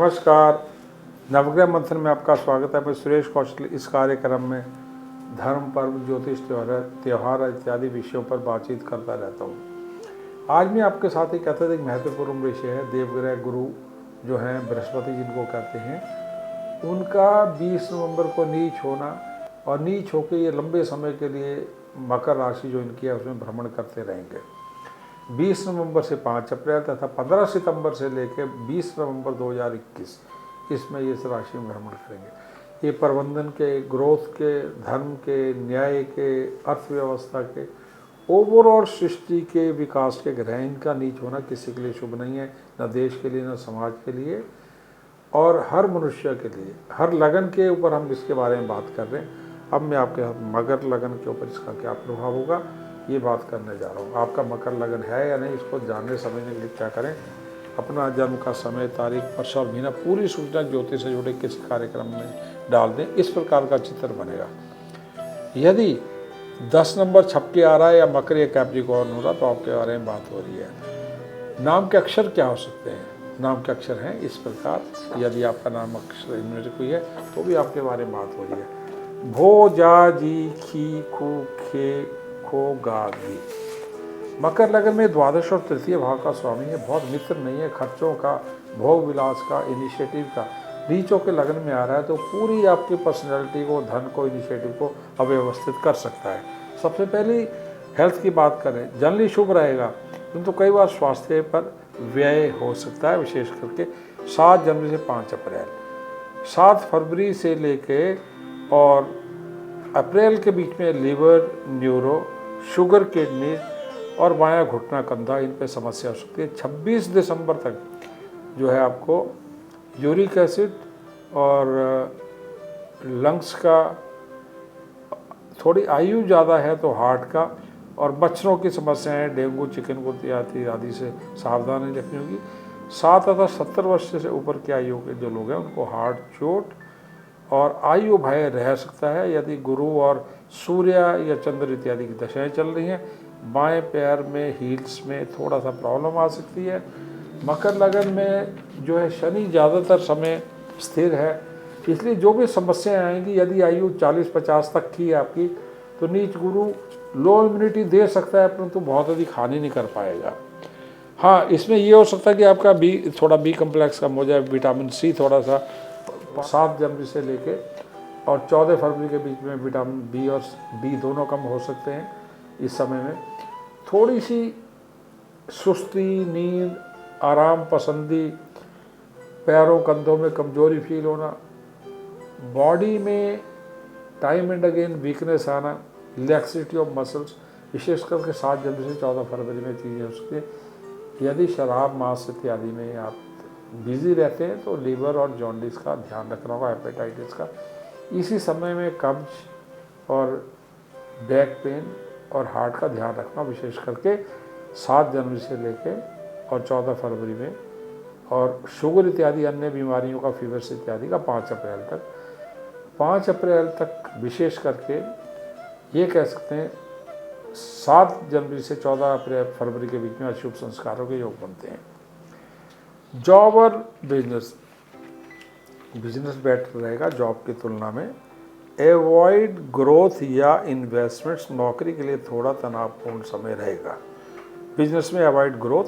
नमस्कार। नवग्रह मंथन में आपका स्वागत है। मैं सुरेश कौशल इस कार्यक्रम में धर्म, पर्व, ज्योतिष, त्यौहार इत्यादि विषयों पर बातचीत करता रहता हूँ। आज मैं आपके साथ एक अत्यधिक महत्वपूर्ण विषय है। देवग्रह गुरु जो हैं बृहस्पति जिनको कहते हैं, उनका 20 नवंबर को नीच होना और नीच होकर ये लंबे समय के लिए मकर राशि जो इनकी है उसमें भ्रमण करते रहेंगे। 20 नवंबर से 5 अप्रैल तथा 15 सितंबर से लेकर 20 नवंबर 2021 इसमें ये इस राशि में भ्रमण करेंगे। ये प्रबंधन के, ग्रोथ के, धर्म के, न्याय के, अर्थव्यवस्था के, ओवरऑल सृष्टि के विकास के ग्रह। इनका नीच होना किसी के लिए शुभ नहीं है, न देश के लिए, न समाज के लिए, और हर मनुष्य के लिए। हर लगन के ऊपर हम इसके बारे में बात कर रहे हैं। अब मैं आपके साथ मकर लगन के ऊपर इसका क्या प्रभाव होगा ये बात करने जा रहा हूँ। आपका मकर लगन है या नहीं, इसको जानने समझने के लिए क्या करें, अपना जन्म का समय, तारीख, वर्ष और महीना पूरी सूचना ज्योतिष से जुड़े किसी कार्यक्रम में डाल दें। इस प्रकार का चित्र बनेगा। यदि 10 नंबर छपके आ रहा है या मकर या कैप्रिकॉर्न हो रहा तो आपके बारे में बात हो रही है। नाम के अक्षर क्या हो सकते हैं? नाम के अक्षर हैं इस प्रकार। यदि आपका नाम अक्षर इनमें से कोई है तो भी आपके बारे में बात हो रही है। भो, जा, जी, खी, खू, खे, खो, गा, गी। मकर लगन में द्वादश और तृतीय भाव का स्वामी है। बहुत मित्र नहीं है, खर्चों का, भोग विलास का, इनिशिएटिव का। नीचों के लगन में आ रहा है तो पूरी आपकी पर्सनैलिटी को, धन को, इनिशिएटिव को अव्यवस्थित कर सकता है। सबसे पहली हेल्थ की बात करें, जनरली शुभ रहेगा, किंतु कई बार स्वास्थ्य पर व्यय हो सकता है, विशेष करके 7 जनवरी से 5 अप्रैल। 7 फरवरी से लेके और अप्रैल के बीच में लीवर, न्यूरो, शुगर, किडनी और बायां घुटना, कंधा, इन पे समस्या हो सकती है। 26 दिसंबर तक जो है आपको यूरिक एसिड और लंग्स का, थोड़ी आयु ज़्यादा है तो हार्ट का, और मच्छरों की समस्याएं, डेंगू, चिकनगुनिया आदि से सावधानी रखनी होगी। 7 तथा 70 वर्ष से ऊपर की आयु के जो लोग हैं उनको हार्ट चोट और आयु भय रह सकता है यदि गुरु और सूर्य या चंद्र इत्यादि की दशाएं चल रही हैं। बाएं पैर में, हील्स में थोड़ा सा प्रॉब्लम आ सकती है। मकर लगन में जो है शनि ज़्यादातर समय स्थिर है, इसलिए जो भी समस्याएं आएंगी, यदि आयु 40-50 तक की है आपकी, तो नीच गुरु लो इम्यूनिटी दे सकता है, परंतु बहुत अधिक हानि नहीं कर पाएगा। हाँ, इसमें ये हो सकता है कि आपका थोड़ा बी कम्प्लेक्स कम हो जाए, विटामिन सी थोड़ा सा। 7 जनवरी से लेके और 14 फरवरी के बीच में विटामिन बी और डी दोनों कम हो सकते हैं। इस समय में थोड़ी सी सुस्ती, नींद, आराम पसंदी, पैरों कंधों में कमजोरी फील होना, बॉडी में टाइम एंड अगेन वीकनेस आना, लैक्सिटी ऑफ मसल्स, विशेष करके 7 जनवरी से 14 फरवरी में चीज़ें हो सकती है। यदि शराब, मांस इत्यादि में आप बिजी रहते हैं तो लीवर और जॉन्डिस का ध्यान रखना होगा, हेपेटाइटिस का। इसी समय में कब्ज और बैक पेन और हार्ट का ध्यान रखना, विशेष करके 7 जनवरी से लेके और 14 फरवरी में, और शुगर इत्यादि अन्य बीमारियों का, फीवर्स इत्यादि का 5 अप्रैल तक। 5 अप्रैल तक विशेष करके ये कह सकते हैं 7 जनवरी से 14 अप्रैल फरवरी के बीच में अशुभ संस्कारों के योग बनते हैं। जॉब और बिजनेस बेटर रहेगा जॉब की तुलना में। एवॉइड ग्रोथ या इन्वेस्टमेंट्स, नौकरी के लिए थोड़ा तनावपूर्ण समय रहेगा। बिजनेस में अवॉइड ग्रोथ,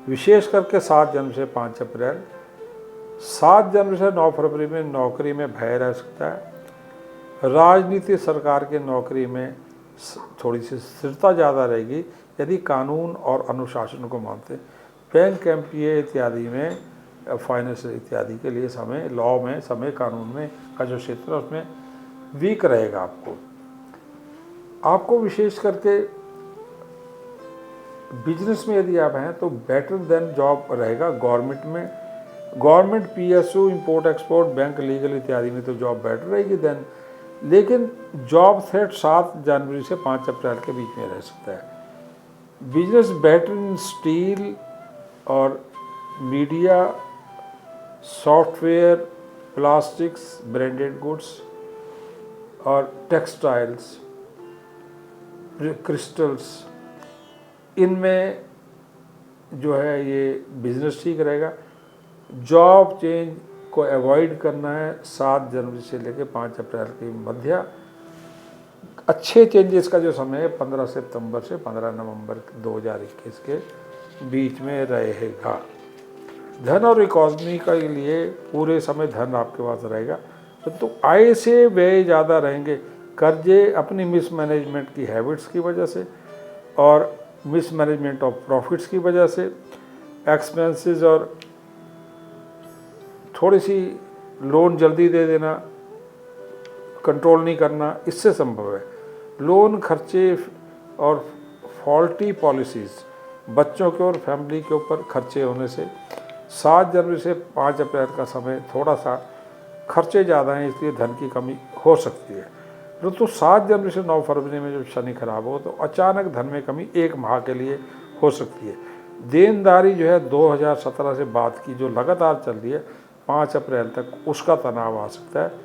विशेष करके 7 जनवरी से 5 अप्रैल। 7 जनवरी से 9 फरवरी में नौकरी में भय रह सकता है। राजनीति, सरकार की नौकरी में थोड़ी सी स्थिरता ज़्यादा रहेगी यदि कानून और अनुशासन को मानते। बैंक, एमपीए इत्यादि में, फाइनेंस इत्यादि के लिए समय, लॉ में समय, कानून में का जो क्षेत्र है उसमें वीक रहेगा। आपको विशेष करके बिजनेस में यदि आप हैं तो बेटर देन जॉब रहेगा। Government, PSU, import export, bank, legal इत्यादि में तो जॉब बेटर रहेगी देन, लेकिन जॉब थ्रेट 7 जनवरी से 5 अप्रैल के बीच में रह सकता है। बिजनेस बेटर इन स्टील और media, software, plastics, branded goods और टेक्सटाइल्स, क्रिस्टल्स, इनमें जो है ये बिजनेस ठीक रहेगा। जॉब चेंज को अवॉइड करना है 7 जनवरी से लेकर 5 अप्रैल के मध्य। अच्छे चेंजेस का जो समय है 15 सितंबर से 15 नवंबर 2021 के बीच में रहेगा। धन और इकोनॉमी के लिए पूरे समय धन आपके पास रहेगा, तो आय से व्यय ज़्यादा रहेंगे। कर्जे अपनी मिसमैनेजमेंट की हैबिट्स की वजह से और मिसमैनेजमेंट ऑफ प्रॉफिट्स की वजह से, एक्सपेंसेस और थोड़ी सी लोन जल्दी दे देना, कंट्रोल नहीं करना, इससे संभव है। लोन खर्चे और फॉल्टी पॉलिसीज़ बच्चों के और फैमिली के ऊपर खर्चे होने से 7 जनवरी से 5 अप्रैल का समय थोड़ा सा खर्चे ज़्यादा हैं, इसलिए धन की कमी हो सकती है। परंतु 7 जनवरी से 9 फरवरी में जब शनि खराब हो तो अचानक धन में कमी 1 माह के लिए हो सकती है। देनदारी जो है 2017 से बाद की जो लगातार चल रही है 5 अप्रैल तक, उसका तनाव आ सकता है।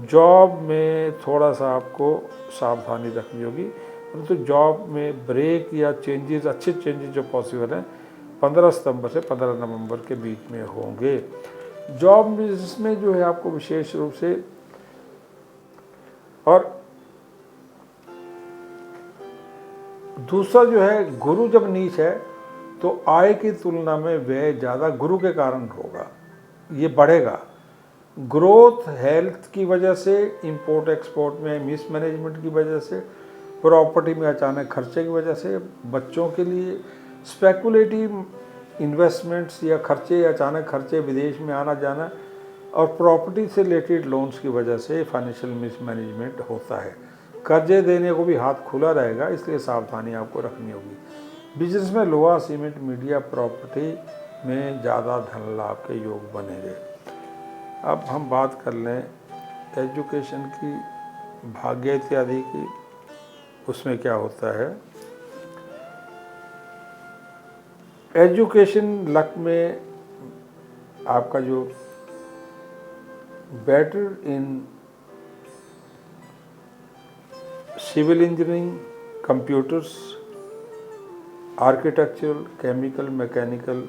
जॉब में थोड़ा सा आपको सावधानी रखनी होगी, परंतु जॉब में ब्रेक या चेंजेस, अच्छे चेंजेस जो पॉसिबल हैं 15 सितंबर से 15 नवंबर के बीच में होंगे। जॉब बिजनेस में जो है आपको विशेष रूप से, और दूसरा जो है गुरु जब नीच है तो आय की तुलना में व्यय ज़्यादा गुरु के कारण होगा, ये बढ़ेगा। ग्रोथ हेल्थ की वजह से, इंपोर्ट एक्सपोर्ट में मिसमैनेजमेंट की वजह से, प्रॉपर्टी में अचानक खर्चे की वजह से, बच्चों के लिए स्पेकुलेटिव इन्वेस्टमेंट्स या खर्चे, अचानक खर्चे, विदेश में आना जाना और प्रॉपर्टी से रिलेटेड लोन्स की वजह से फाइनेंशियल मिसमैनेजमेंट होता है। कर्जे देने को भी हाथ खुला रहेगा, इसलिए सावधानी आपको रखनी होगी। बिजनेस में लोहा, सीमेंट, मीडिया, प्रॉपर्टी में ज़्यादा धन लाभ के योग बनेंगे। अब हम बात कर लें एजुकेशन की, भाग्य इत्यादि की, उसमें क्या होता है। एजुकेशन लक में आपका जो better in civil engineering, computers, architectural, chemical, mechanical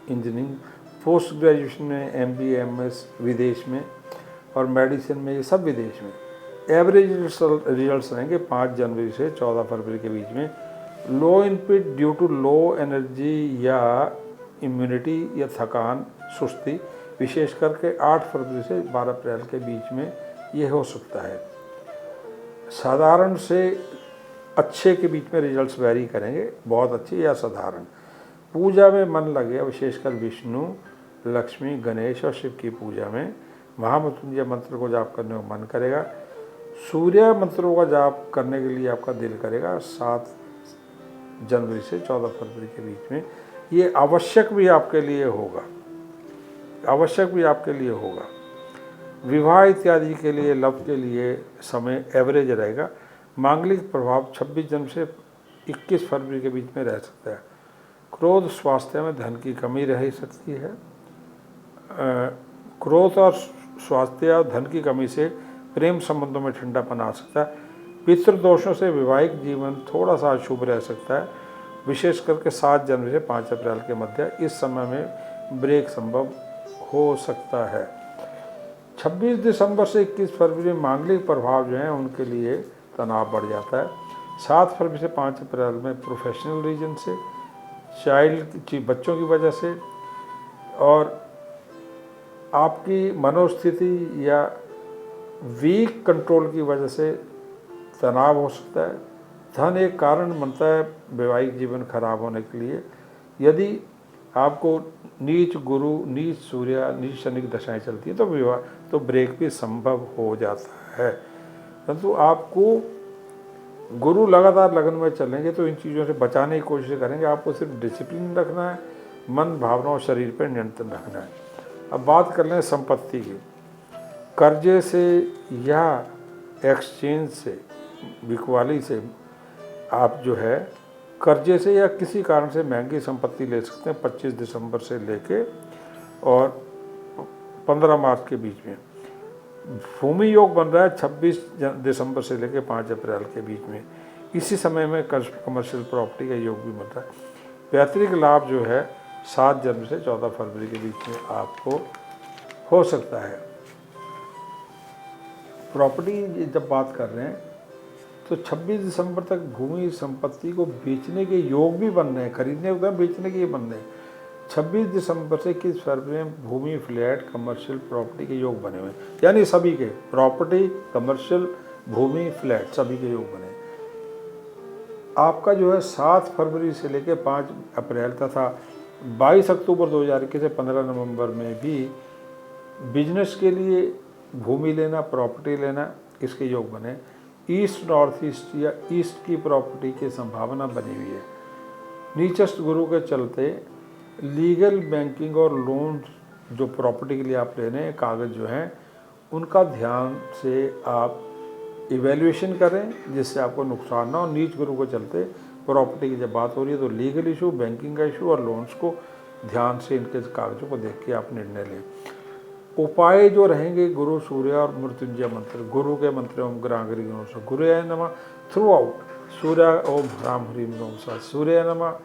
engineering, post graduation में MBA, MS विदेश में, और मेडिसिन में, ये सब विदेश में। एवरेज रिजल्ट्स रहेंगे 5 जनवरी से 14 फरवरी के बीच में। Low input due to low energy या इम्यूनिटी या थकान, सुस्ती, विशेष करके 8 फरवरी से 12 अप्रैल के बीच में ये हो सकता है। साधारण से अच्छे के बीच में रिजल्ट्स वैरी करेंगे, बहुत अच्छे या साधारण। पूजा में मन लगे, विशेषकर विष्णु, लक्ष्मी, गणेश और शिव की पूजा में। महामृत्युंजय मंत्र को जाप करने को मन करेगा। सूर्य मंत्रों का जाप करने के लिए आपका दिल करेगा 7 जनवरी से 14 फरवरी के बीच में। ये आवश्यक भी आपके लिए होगा, आवश्यक भी आपके लिए होगा। विवाह इत्यादि के लिए, लव के लिए समय एवरेज रहेगा। मांगलिक प्रभाव 26 जनवरी से 21 फरवरी के बीच में रह सकता है। क्रोध, स्वास्थ्य में धन की कमी रह सकती है। क्रोध और स्वास्थ्य और धन की कमी से प्रेम संबंधों में ठंडापन आ सकता है। पितृदोषों से वैवाहिक जीवन थोड़ा सा अशुभ रह सकता है, विशेष करके 7 जनवरी से 5 अप्रैल के मध्य। इस समय में ब्रेक संभव हो सकता है। 26 दिसंबर से 21 फरवरी में मांगलिक प्रभाव जो हैं उनके लिए तनाव बढ़ जाता है। 7 फरवरी से 5 अप्रैल में प्रोफेशनल रीजन से, चाइल्ड बच्चों की वजह से और आपकी मनोस्थिति या वीक कंट्रोल की वजह से तनाव हो सकता है। धन एक कारण बनता है वैवाहिक जीवन खराब होने के लिए। यदि आपको नीच गुरु, नीच सूर्य, नीच शनि की दशाएं चलती है तो विवाह, तो ब्रेक भी संभव हो जाता है। परंतु आपको गुरु लगातार लगन में चलेंगे तो इन चीज़ों से बचाने की कोशिश करेंगे। आपको सिर्फ डिसिप्लिन रखना है, मन, भावना और शरीर पर नियंत्रण रखना है। अब बात कर लें संपत्ति की। कर्जे से या एक्सचेंज से, बिकवाली से आप जो है कर्जे से या किसी कारण से महंगी संपत्ति ले सकते हैं 25 दिसंबर से लेके और 15 मार्च के बीच में। भूमि योग बन रहा है 26 दिसंबर से लेकर 5 अप्रैल के बीच में। इसी समय में कमर्शियल प्रॉपर्टी का योग भी बन रहा है। पैतृक लाभ जो है 7 जनवरी से 14 फरवरी के बीच में आपको हो सकता है। प्रॉपर्टी जब बात कर रहे हैं तो 26 दिसंबर तक भूमि संपत्ति को बेचने के योग भी बन रहे हैं, खरीदने होता है, बेचने के ये बन रहे हैं। 26 दिसंबर से 21 फरवरी में भूमि, फ्लैट, कमर्शियल प्रॉपर्टी के योग बने हुए हैं, यानी सभी के प्रॉपर्टी, कमर्शियल, भूमि, फ्लैट सभी के योग बने। आपका जो है 7 फरवरी से लेकर 5 अप्रैल तथा 22 अक्टूबर 2021 से 15 नवंबर में भी बिजनेस के लिए भूमि लेना, प्रॉपर्टी लेना, इसके योग बने। ईस्ट, नॉर्थ ईस्ट या ईस्ट की प्रॉपर्टी की संभावना बनी हुई है। नीचस्थ गुरु के चलते लीगल, बैंकिंग और लोन जो प्रॉपर्टी के लिए आप ले रहे हैं, कागज़ जो हैं, उनका ध्यान से आप इवैल्यूएशन करें जिससे आपको नुकसान ना हो। नीच गुरु को चलते प्रॉपर्टी की जब बात हो रही है तो लीगल इशू, बैंकिंग का इशू और लोन्स को ध्यान से इनके कागजों को देख के आप निर्णय लें। उपाय जो रहेंगे गुरु, सूर्य और मृत्युंजय मंत्र। गुरु के मंत्र ओम ग्रांगरी से गुरुयाय नमः थ्रू आउट, सूर्य ओम ह्राम ह्रीम ओम सा सूर्य नमः,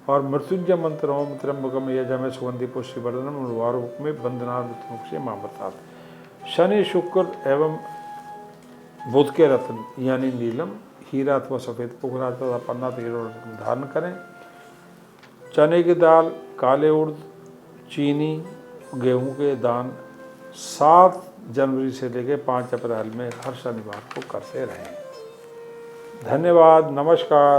और मृत्युंजय मंत्र ओम त्र्यंबकम यजामहे सुगंधि पुष्टिवर्धनम उर्वारुक में बंदनाथ मृत्युमुक्षे मामृतात्। शनि, शुक्र एवं बुध के रत्न यानी नीलम, हीरा अथवा सफ़ेद पुखरा तथा पन्ना तेल धारण करें। चने की दाल, काले उड़द, चीनी, गेहूं के दान 7 जनवरी से लेकर 5 अप्रैल में हर शनिवार को करते रहें। धन्यवाद, नमस्कार।